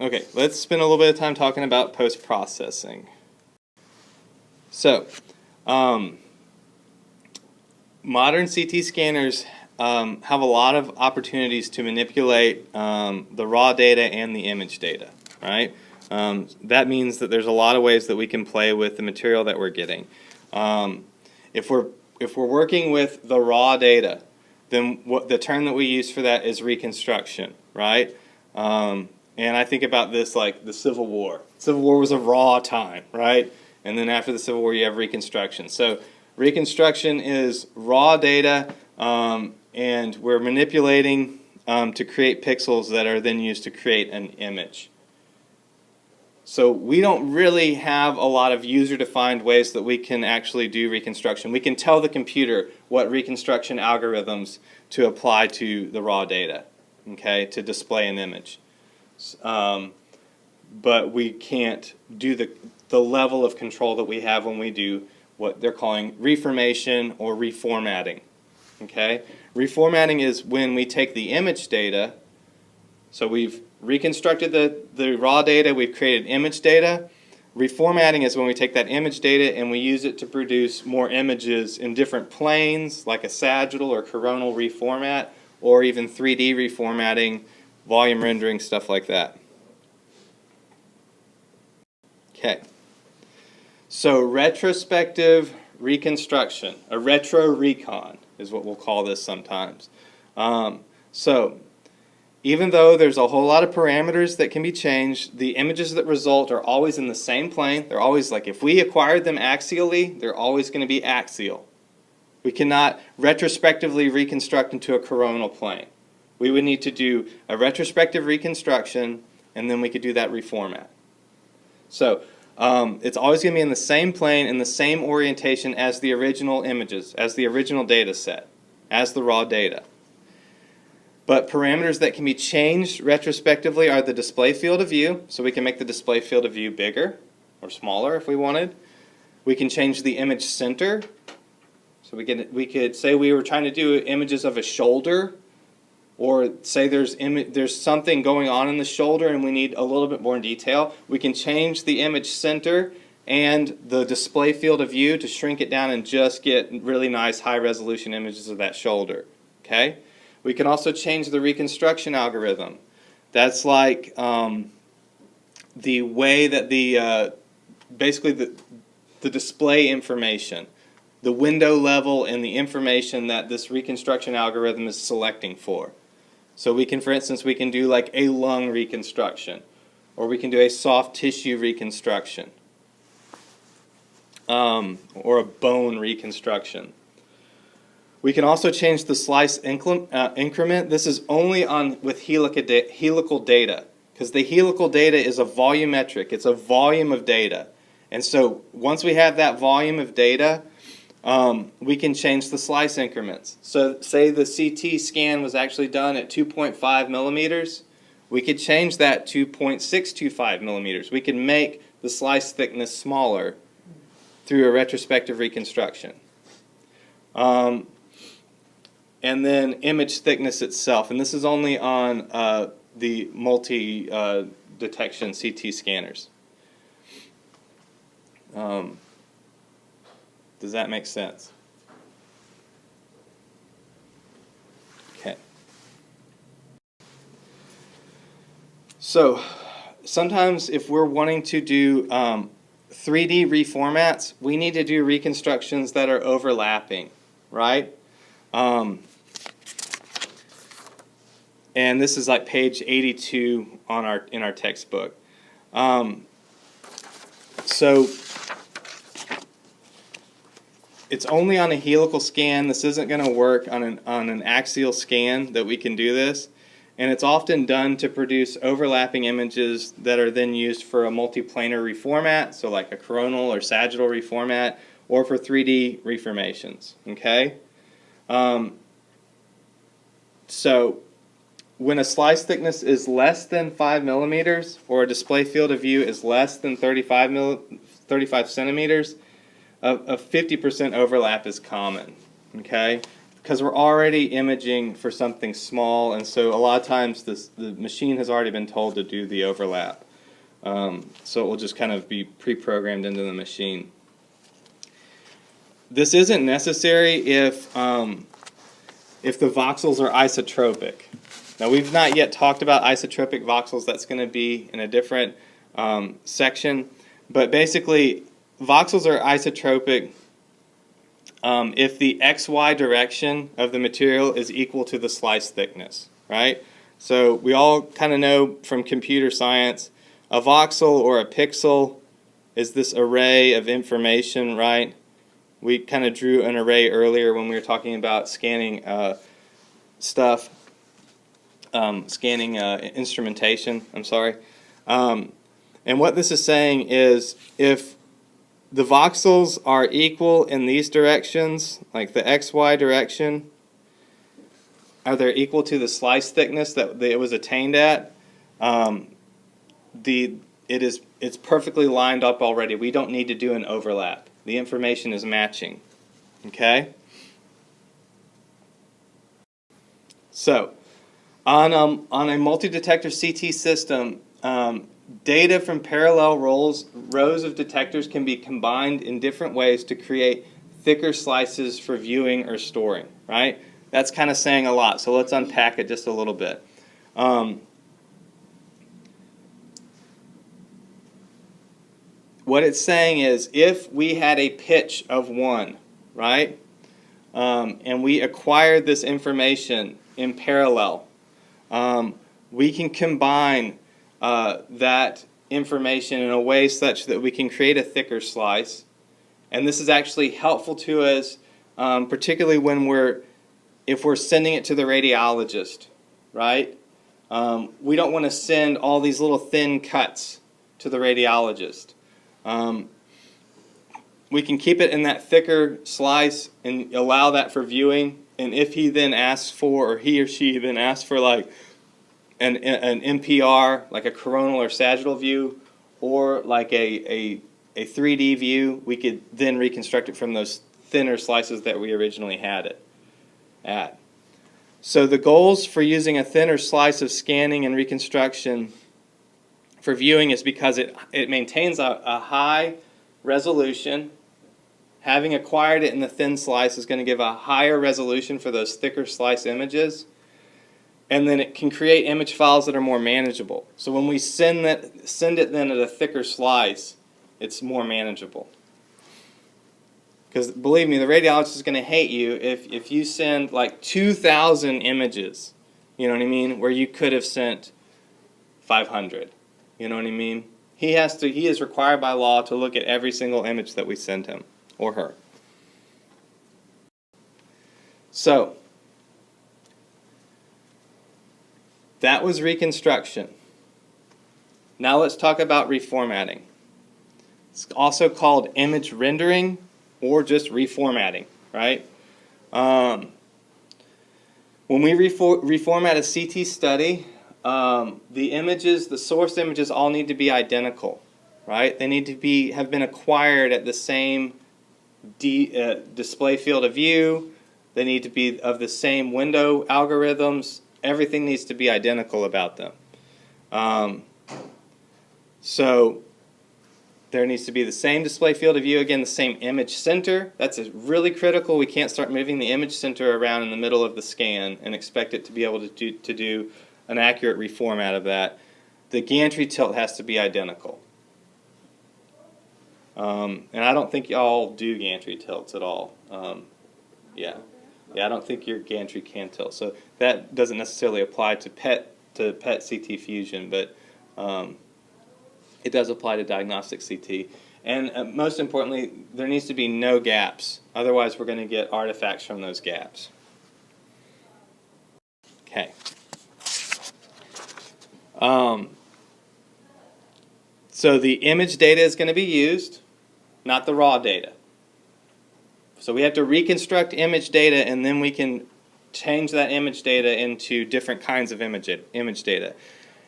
Okay, let's spend a little bit of time talking about post-processing. So, modern CT scanners have a lot of opportunities to manipulate the raw data and the image data, right? That means that there's a lot of ways that we can play with the material that we're getting. If we're working with the raw data, then the term that we use for that is reconstruction, right? And I think about this like the Civil War. Civil War was a raw time, right? And then after the Civil War, you have Reconstruction. So Reconstruction is raw data, and we're manipulating to create pixels that are then used to create an image. So we don't really have a lot of user-defined ways that we can actually do reconstruction. We can tell the computer what reconstruction algorithms to apply to the raw data, okay, to display an image. But we can't do the level of control that we have when we do what they're calling reformation or reformatting. Okay? Reformatting is when we take the image data, so we've reconstructed the raw data, we've created image data. Reformatting is when we take that image data and we use it to produce more images in different planes, like a sagittal or coronal reformat, or even 3D reformatting, volume rendering, stuff like that. Okay. So retrospective reconstruction, a retro recon is what we'll call this sometimes. So even though there's a whole lot of parameters that can be changed, the images that result are always in the same plane. They're always like, if we acquired them axially, they're always going to be axial. We cannot retrospectively reconstruct into a coronal plane. We would need to do a retrospective reconstruction, and then we could do that reformat. So it's always going to be in the same plane, in the same orientation as the original images, as the original data set, as the raw data. But parameters that can be changed retrospectively are the display field of view, so we can make the display field of view bigger or smaller if we wanted. We can change the image center. So we could say we were trying to do images of a shoulder, or say there's something going on in the shoulder and we need a little bit more detail. We can change the image center and the display field of view to shrink it down and just get really nice high resolution images of that shoulder. Okay? We can also change the reconstruction algorithm. That's like the way that basically the display information, the window level and the information that this reconstruction algorithm is selecting for. So we can, for instance, we can do like a lung reconstruction, or we can do a soft tissue reconstruction, or a bone reconstruction. We can also change the slice increment. This is only with helical data, because the helical data is a volumetric. It's a volume of data. And so once we have that volume of data, we can change the slice increments. So say the CT scan was actually done at 2.5 millimeters. We could change that to 0.625 millimeters. We can make the slice thickness smaller through a retrospective reconstruction. And then image thickness itself. And this is only on the multi-detection CT scanners. Does that make sense? Okay. So sometimes if we're wanting to do 3D reformats, we need to do reconstructions that are overlapping, right? And this is like page 82 in our textbook. So it's only on a helical scan. This isn't going to work on an axial scan that we can do this. And it's often done to produce overlapping images that are then used for a multiplanar reformat, so like a coronal or sagittal reformat, or for 3D reformations. Okay? So when a slice thickness is less than 5 millimeters, or a display field of view is less than 35 centimeters, a 50% overlap is common. Okay? because we're already imaging for something small, and so a lot of times the machine has already been told to do the overlap. So it will just kind of be pre-programmed into the machine. This isn't necessary if the voxels are isotropic. Now, we've not yet talked about isotropic voxels. That's going to be in a different section. But basically, voxels are isotropic if the XY direction of the material is equal to the slice thickness, right? So we all kind of know from computer science, a voxel or a pixel is this array of information, right? We kind of drew an array earlier when we were talking about scanning stuff, scanning instrumentation, I'm sorry. And what this is saying is if the voxels are equal in these directions, like the XY direction, are they equal to the slice thickness that it was attained at? It's perfectly lined up already. We don't need to do an overlap. The information is matching. Okay? So, on a multi-detector CT system, data from parallel rows of detectors can be combined in different ways to create thicker slices for viewing or storing, right? That's kind of saying a lot, so let's unpack it just a little bit. What it's saying is if we had a pitch of 1, right, and we acquired this information in parallel, we can combine that information in a way such that we can create a thicker slice. And this is actually helpful to us, particularly when if we're sending it to the radiologist, right? We don't want to send all these little thin cuts to the radiologist. We can keep it in that thicker slice and allow that for viewing. And if he then asks for, or he or she then asks for like an MPR, like a coronal or sagittal view, or like a 3D view, we could then reconstruct it from those thinner slices that we originally had it at. So the goals for using a thinner slice of scanning and reconstruction for viewing is because it maintains a high resolution. Having acquired it in the thin slice is going to give a higher resolution for those thicker slice images. And then it can create image files that are more manageable. So when we send it then at a thicker slice, it's more manageable. Because believe me, the radiologist is going to hate you if you send like 2,000 images, you know what I mean, where you could have sent 500. You know what I mean? He is required by law to look at every single image that we send him or her. So, that was reconstruction. Now let's talk about reformatting. It's also called image rendering or just reformatting, right? When we reformat a CT study, the source images all need to be identical, right? They need to have been acquired at the same display field of view. They need to be of the same window algorithms. Everything needs to be identical about them. So there needs to be the same display field of view, again, the same image center. That's really critical. We can't start moving the image center around in the middle of the scan and expect it to be able to do an accurate reformat of that. The gantry tilt has to be identical. And I don't think y'all do gantry tilts at all. Yeah, I don't think your gantry can tilt. So that doesn't necessarily apply to PET CT fusion, but it does apply to diagnostic CT. And most importantly, there needs to be no gaps. Otherwise, we're going to get artifacts from those gaps. Okay. So the image data is going to be used, not the raw data. So we have to reconstruct image data, and then we can change that image data into different kinds of image data.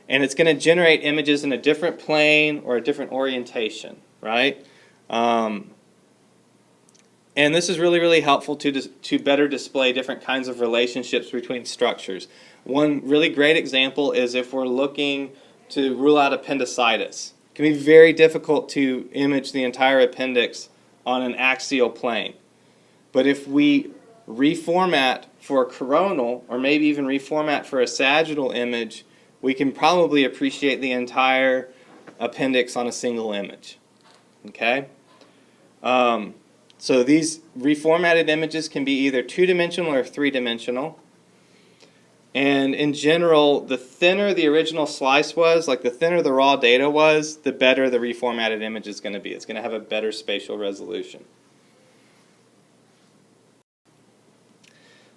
And it's going to generate images in a different plane or a different orientation, right? And this is really, really helpful to better display different kinds of relationships between structures. One really great example is if we're looking to rule out appendicitis. It can be very difficult to image the entire appendix on an axial plane. But if we reformat for a coronal, or maybe even reformat for a sagittal image, we can probably appreciate the entire appendix on a single image. Okay? So these reformatted images can be either two-dimensional or three-dimensional. And in general, the thinner the original slice was, like the thinner the raw data was, the better the reformatted image is going to be. It's going to have a better spatial resolution.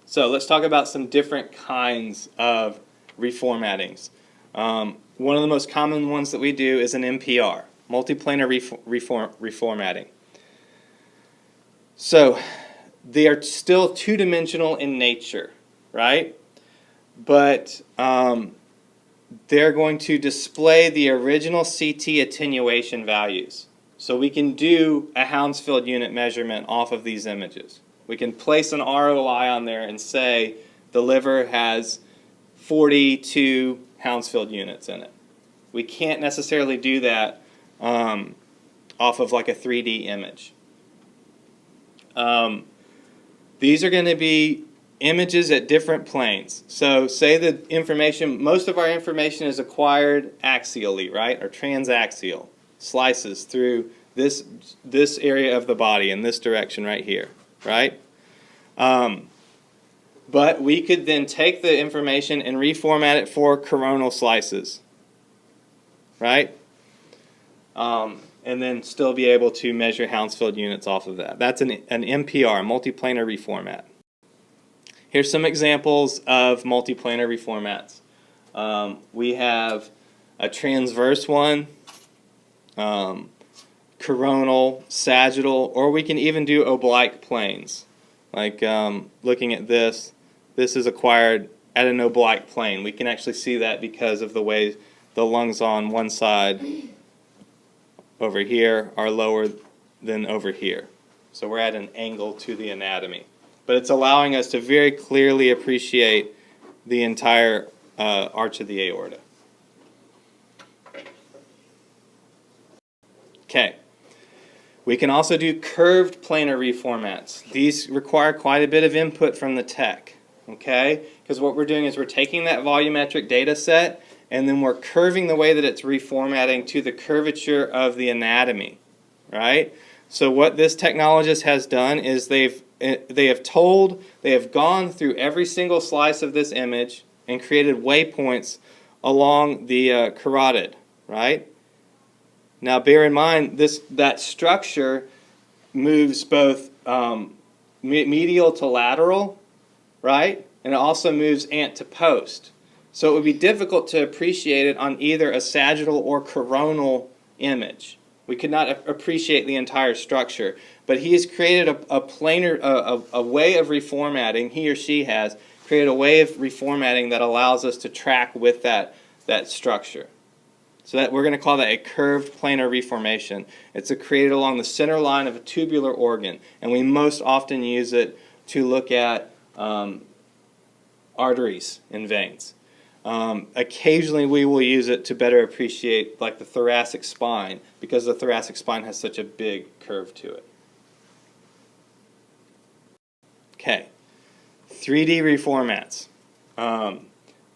So let's talk about some different kinds of reformattings. One of the most common ones that we do is an MPR, multiplanar reformatting. So they are still two-dimensional in nature, right? But they're going to display the original CT attenuation values. So we can do a Hounsfield unit measurement off of these images. We can place an ROI on there and say the liver has 42 Hounsfield units in it. We can't necessarily do that off of like a 3D image. These are going to be images at different planes. So say the information, most of our information is acquired axially, right, or transaxial, slices through this area of the body in this direction right here, right? But we could then take the information and reformat it for coronal slices, right? And then still be able to measure Hounsfield units off of that. That's an MPR, multiplanar reformat. Here's some examples of multiplanar reformats. We have a transverse one, coronal, sagittal, or we can even do oblique planes. Like looking at this is acquired at an oblique plane. We can actually see that because of the way the lungs on one side over here are lower than over here. So we're at an angle to the anatomy. But it's allowing us to very clearly appreciate the entire arch of the aorta. Okay. We can also do curved planar reformats. These require quite a bit of input from the tech. Okay? Because what we're doing is we're taking that volumetric data set and then we're curving the way that it's reformatting to the curvature of the anatomy, right? So what this technologist has done is they have gone through every single slice of this image and created waypoints along the carotid, right? Now bear in mind that structure moves both medial to lateral, right? And it also moves ant to post. So it would be difficult to appreciate it on either a sagittal or coronal image. We could not appreciate the entire structure. But he has created a planar, a way of reformatting, he or she has created a way of reformatting that allows us to track with that structure. So that we're going to call that a curved planar reformation. It's created along the center line of a tubular organ. And we most often use it to look at arteries and veins. Occasionally we will use it to better appreciate like the thoracic spine because the thoracic spine has such a big curve to it. Okay, 3D reformats.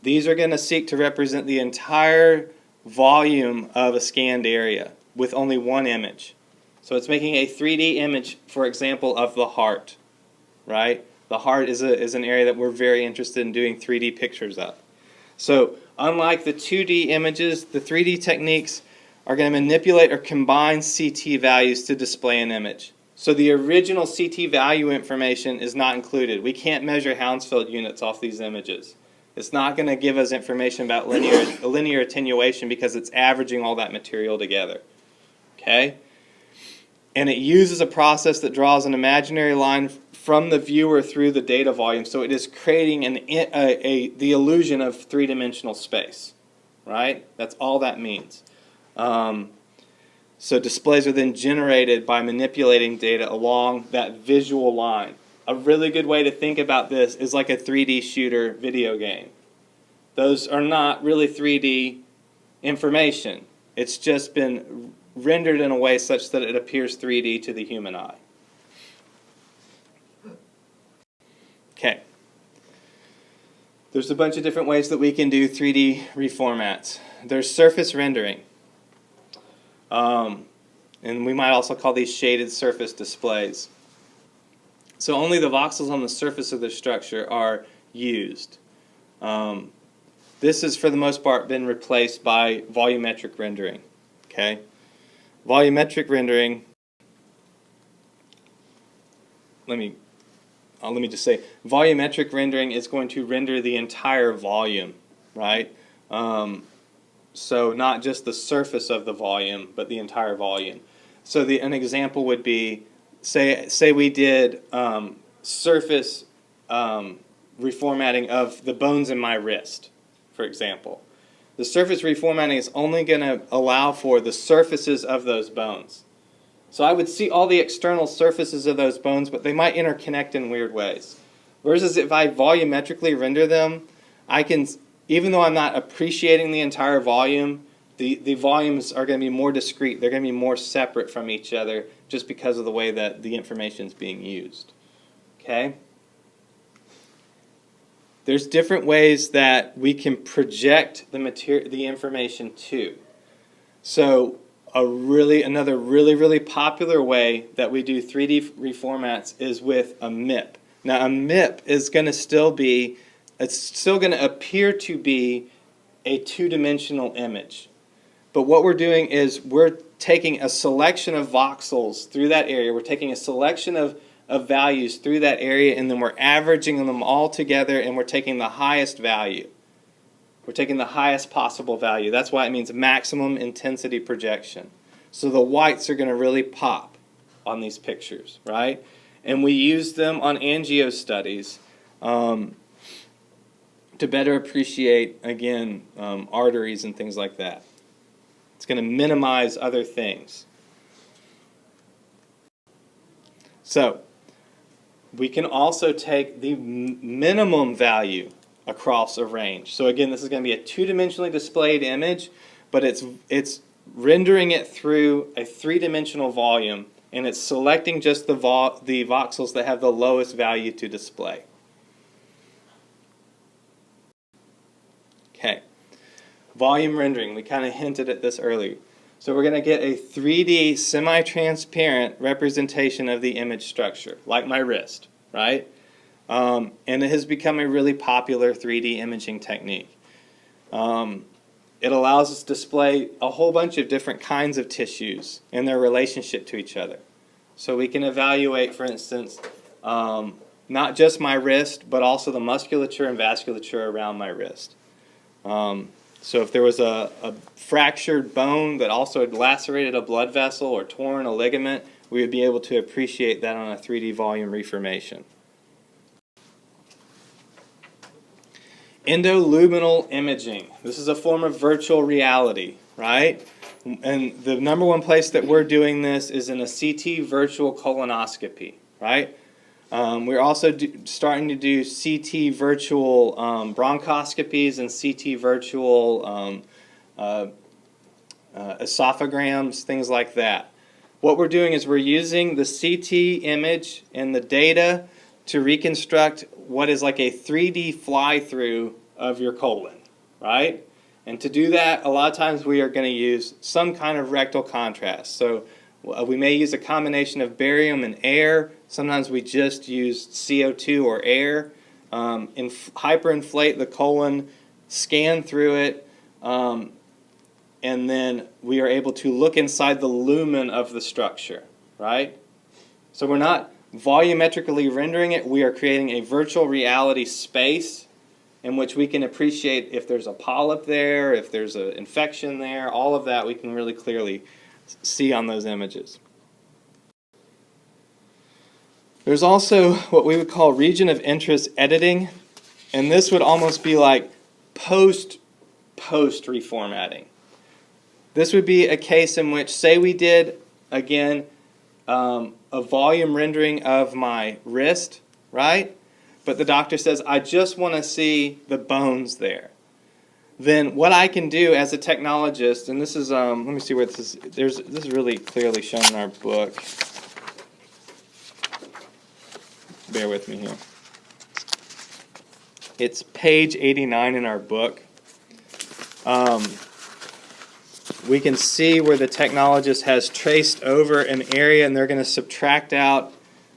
These are going to seek to represent the entire volume of a scanned area with only one image. So it's making a 3D image, for example, of the heart, right? The heart is an area that we're very interested in doing 3D pictures of. So unlike the 2D images, the 3D techniques are going to manipulate or combine CT values to display an image. So the original CT value information is not included. We can't measure Hounsfield units off these images. It's not going to give us information about linear attenuation because it's averaging all that material together. Okay? And it uses a process that draws an imaginary line from the viewer through the data volume, so it is creating the illusion of three-dimensional space. Right? That's all that means. So displays are then generated by manipulating data along that visual line. A really good way to think about this is like a 3D shooter video game. Those are not really 3D information. It's just been rendered in a way such that it appears 3D to the human eye. Okay. There's a bunch of different ways that we can do 3D reformats. There's surface rendering. And we might also call these shaded surface displays. So only the voxels on the surface of the structure are used. This has, for the most part, been replaced by volumetric rendering. Okay? Volumetric rendering, let me just say, volumetric rendering is going to render the entire volume, right? So not just the surface of the volume, but the entire volume. So an example would be, say we did surface reformatting of the bones in my wrist, for example. The surface reformatting is only going to allow for the surfaces of those bones. So I would see all the external surfaces of those bones, but they might interconnect in weird ways. Versus if I volumetrically render them, I can, even though I'm not appreciating the entire volume, the volumes are going to be more discrete. They're going to be more separate from each other just because of the way that the information is being used. Okay? There's different ways that we can project the information to. So another really popular way that we do 3D reformats is with a MIP. Now a MIP is going to still going to appear to be a two-dimensional image. But what we're doing is we're taking a selection of voxels through that area. We're taking a selection of values through that area, and then we're averaging them all together, and we're taking the highest value. We're taking the highest possible value. That's why it means maximum intensity projection. So the whites are going to really pop on these pictures, right? And we use them on angio studies to better appreciate, again, arteries and things like that. It's going to minimize other things. So we can also take the minimum value across a range. So again, this is going to be a two-dimensionally displayed image, but it's rendering it through a three-dimensional volume, and it's selecting just the voxels that have the lowest value to display. Okay. Volume rendering, we kind of hinted at this earlier. So we're going to get a 3D semi-transparent representation of the image structure, like my wrist, right? And it has become a really popular 3D imaging technique. It allows us to display a whole bunch of different kinds of tissues and their relationship to each other. So we can evaluate, for instance, not just my wrist, but also the musculature and vasculature around my wrist. So if there was a fractured bone that also had lacerated a blood vessel or torn a ligament, we would be able to appreciate that on a 3D volume reformation. Endoluminal imaging. This is a form of virtual reality, right? And the number one place that we're doing this is in a CT virtual colonoscopy, right? We're also starting to do CT virtual bronchoscopies and CT virtual esophagograms, things like that. What we're doing is we're using the CT image and the data to reconstruct what is like a 3D fly-through of your colon, right? And to do that, a lot of times we are going to use some kind of rectal contrast. So we may use a combination of barium and air. Sometimes we just use CO2 or air. Hyperinflate the colon, scan through it, and then we are able to look inside the lumen of the structure, right? So we're not volumetrically rendering it. We are creating a virtual reality space in which we can appreciate if there's a polyp there, if there's an infection there, all of that we can really clearly see on those images. There's also what we would call region of interest editing, and this would almost be like post reformatting. This would be a case in which, say we did, again, a volume rendering of my wrist, right? But the doctor says, I just want to see the bones there. Then what I can do as a technologist, and this is, let me see where this is, this is really clearly shown in our book. Bear with me here. It's page 89 in our book. We can see where the technologist has traced over an area, and they're going to subtract out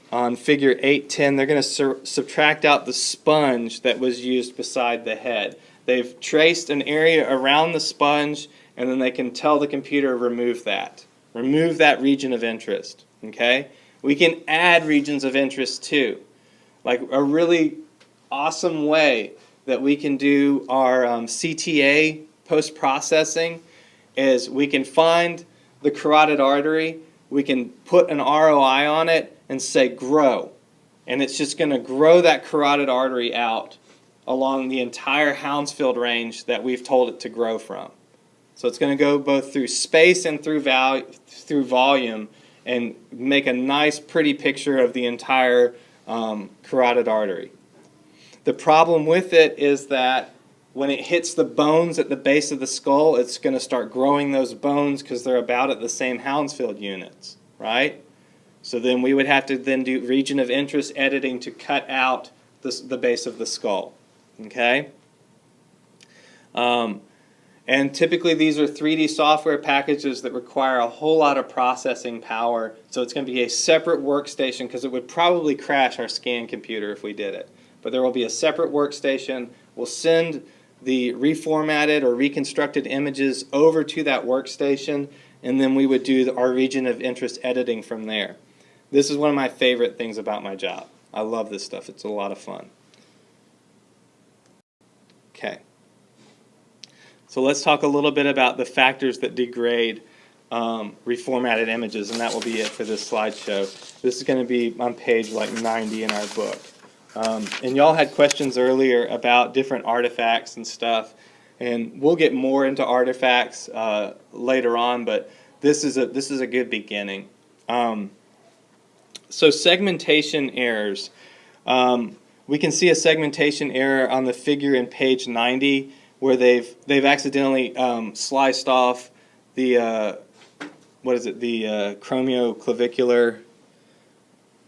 on figure 810, they're going to subtract out the sponge that was used beside the head. They've traced an area around the sponge, and then they can tell the computer remove that region of interest. Okay? We can add regions of interest too. Like a really awesome way that we can do our CTA post-processing is we can find the carotid artery, we can put an ROI on it and say grow. And it's just going to grow that carotid artery out along the entire Hounsfield range that we've told it to grow from. So it's going to go both through space and through volume and make a nice pretty picture of the entire carotid artery. The problem with it is that when it hits the bones at the base of the skull, it's going to start growing those bones because they're about at the same Hounsfield units, right? So then we would have to then do region of interest editing to cut out the base of the skull, okay? And typically these are 3D software packages that require a whole lot of processing power, so it's going to be a separate workstation because it would probably crash our scan computer if we did it. But there will be a separate workstation. We'll send the reformatted or reconstructed images over to that workstation, and then we would do our region of interest editing from there. This is one of my favorite things about my job. I love this stuff. It's a lot of fun. Okay. So let's talk a little bit about the factors that degrade reformatted images, and that will be it for this slideshow. This is going to be on page like 90 in our book. And y'all had questions earlier about different artifacts and stuff, and we'll get more into artifacts later on, but this is a good beginning. So segmentation errors. We can see a segmentation error on the figure in page 90 where they've accidentally sliced off the chromioclavicular,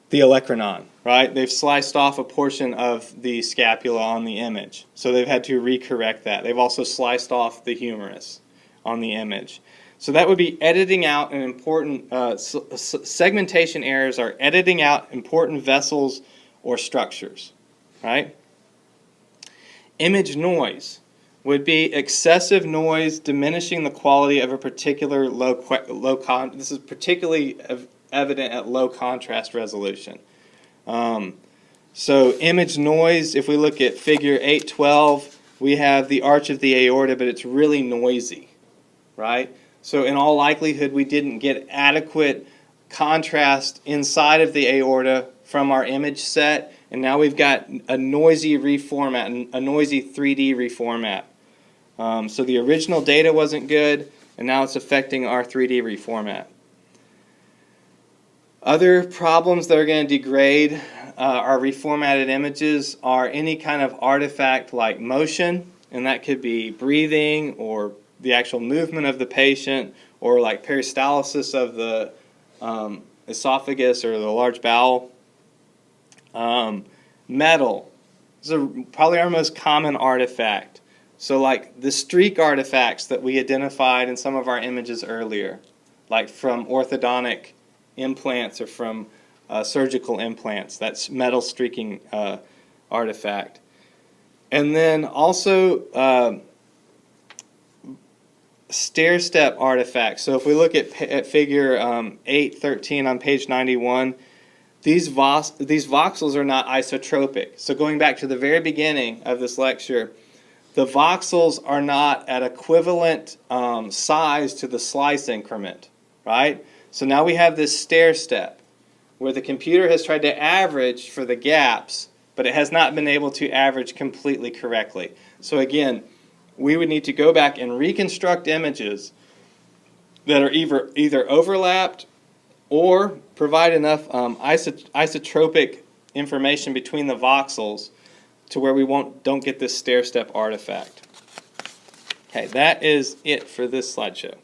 the olecranon, right? They've sliced off a portion of the scapula on the image, so they've had to recorrect that. They've also sliced off the humerus on the image. So that would be editing out an important, segmentation errors are editing out important vessels or structures, right? Image noise would be excessive noise diminishing the quality of a particular this is particularly evident at low contrast resolution. So image noise, if we look at figure 812, we have the arch of the aorta, but it's really noisy, right? So in all likelihood, we didn't get adequate contrast inside of the aorta from our image set, and now we've got a noisy reformat, a noisy 3D reformat. So the original data wasn't good, and now it's affecting our 3D reformat. Other problems that are going to degrade our reformatted images are any kind of artifact like motion, and that could be breathing or the actual movement of the patient, or like peristalsis of the esophagus or the large bowel. Metal is probably our most common artifact. So like the streak artifacts that we identified in some of our images earlier, like from orthodontic implants or from surgical implants, that's metal streaking artifact. And then also stair-step artifacts. So if we look at figure 813 on page 91, these voxels are not isotropic. So going back to the very beginning of this lecture, the voxels are not at equivalent size to the slice increment, right? So now we have this stair-step where the computer has tried to average for the gaps, but it has not been able to average completely correctly. So again, we would need to go back and reconstruct images that are either overlapped or provide enough isotropic information between the voxels to where we don't get this stair-step artifact. Okay, that is it for this slideshow.